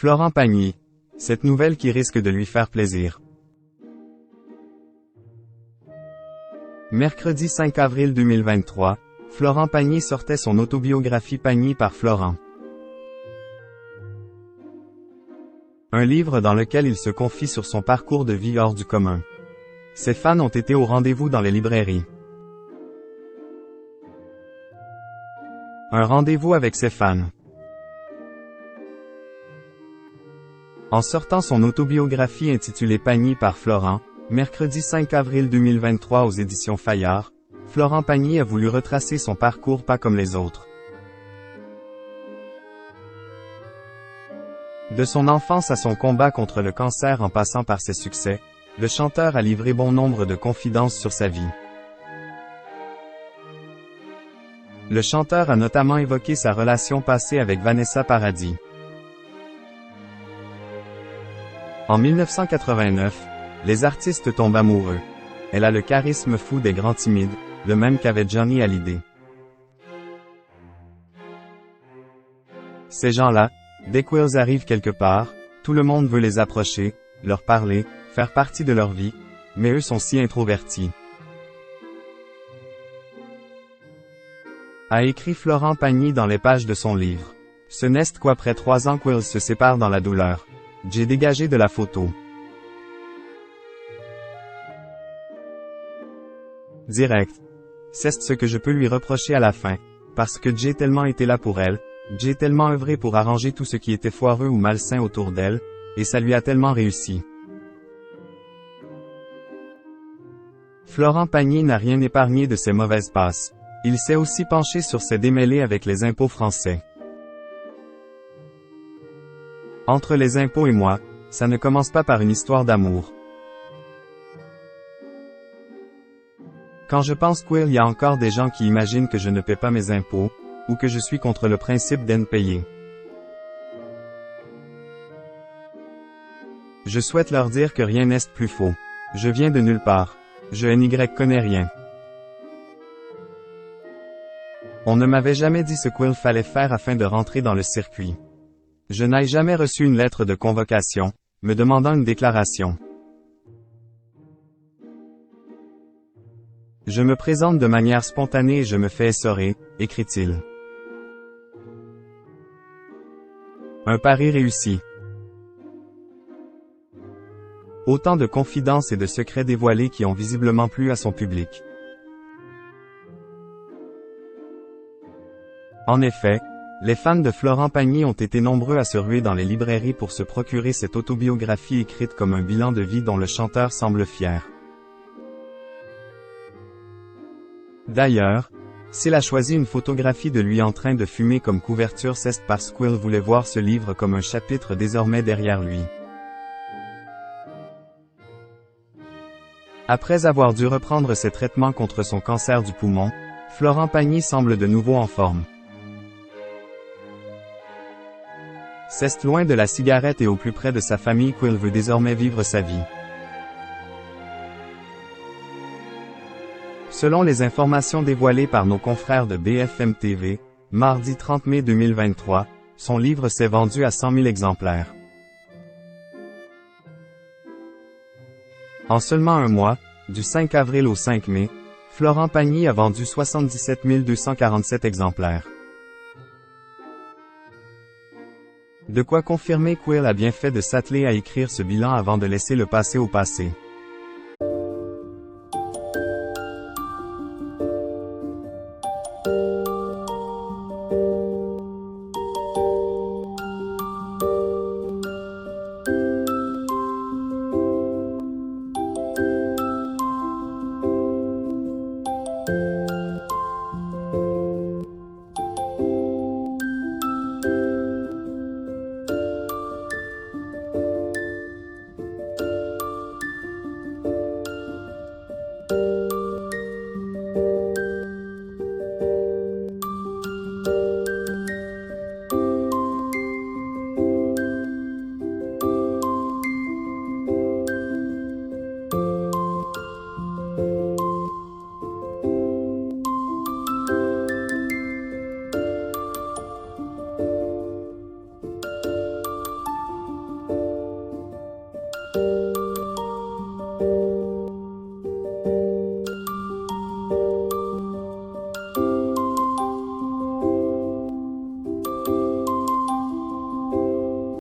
Florent Pagny. Cette nouvelle qui risque de lui faire plaisir. Mercredi 5 avril 2023, Florent Pagny sortait son autobiographie Pagny par Florent. Un livre dans lequel il se confie sur son parcours de vie hors du commun. Ses fans ont été au rendez-vous dans les librairies. Un rendez-vous avec ses fans. En sortant son autobiographie intitulée Pagny par Florent, mercredi 5 avril 2023 aux éditions Fayard, Florent Pagny a voulu retracer son parcours pas comme les autres. De son enfance à son combat contre le cancer en passant par ses succès, le chanteur a livré bon nombre de confidences sur sa vie. Le chanteur a notamment évoqué sa relation passée avec Vanessa Paradis. En 1989, les artistes tombent amoureux. Elle a le charisme fou des grands timides, le même qu'avait Johnny Hallyday. Ces gens-là, dès qu'ils arrivent quelque part, tout le monde veut les approcher, leur parler, faire partie de leur vie, mais eux sont si introvertis. A écrit Florent Pagny dans les pages de son livre. Ce n'est qu'après 3 ans qu'ils se séparent dans la douleur. J'ai dégagé de la photo. Direct. C'est ce que je peux lui reprocher à la fin, parce que j'ai tellement été là pour elle, j'ai tellement œuvré pour arranger tout ce qui était foireux ou malsain autour d'elle, et ça lui a tellement réussi. Florent Pagny n'a rien épargné de ses mauvaises passes. Il s'est aussi penché sur ses démêlés avec les impôts français. Entre les impôts et moi, ça ne commence pas par une histoire d'amour. Quand je pense qu'il y a encore des gens qui imaginent que je ne paie pas mes impôts, ou que je suis contre le principe d'en payer. Je souhaite leur dire que rien n'est plus faux. Je viens de nulle part. Je connais rien. On ne m'avait jamais dit ce qu'il fallait faire afin de rentrer dans le circuit. Je n'ai jamais reçu une lettre de convocation, me demandant une déclaration. Je me présente de manière spontanée et je me fais essorer, écrit-il. Un pari réussi. Autant de confidences et de secrets dévoilés qui ont visiblement plu à son public. En effet, les fans de Florent Pagny ont été nombreux à se ruer dans les librairies pour se procurer cette autobiographie écrite comme un bilan de vie dont le chanteur semble fier. D'ailleurs, s'il a choisi une photographie de lui en train de fumer comme couverture, c'est parce qu'il voulait voir ce livre comme un chapitre désormais derrière lui. Après avoir dû reprendre ses traitements contre son cancer du poumon, Florent Pagny semble de nouveau en forme. C'est loin de la cigarette et au plus près de sa famille qu'il veut désormais vivre sa vie. Selon les informations dévoilées par nos confrères de BFM TV, mardi 30 mai 2023, son livre s'est vendu à 100 000 exemplaires. En seulement un mois, du 5 avril au 5 mai, Florent Pagny a vendu 77 247 exemplaires. De quoi confirmer qu'il a bien fait de s'atteler à écrire ce bilan avant de laisser le passé au passé.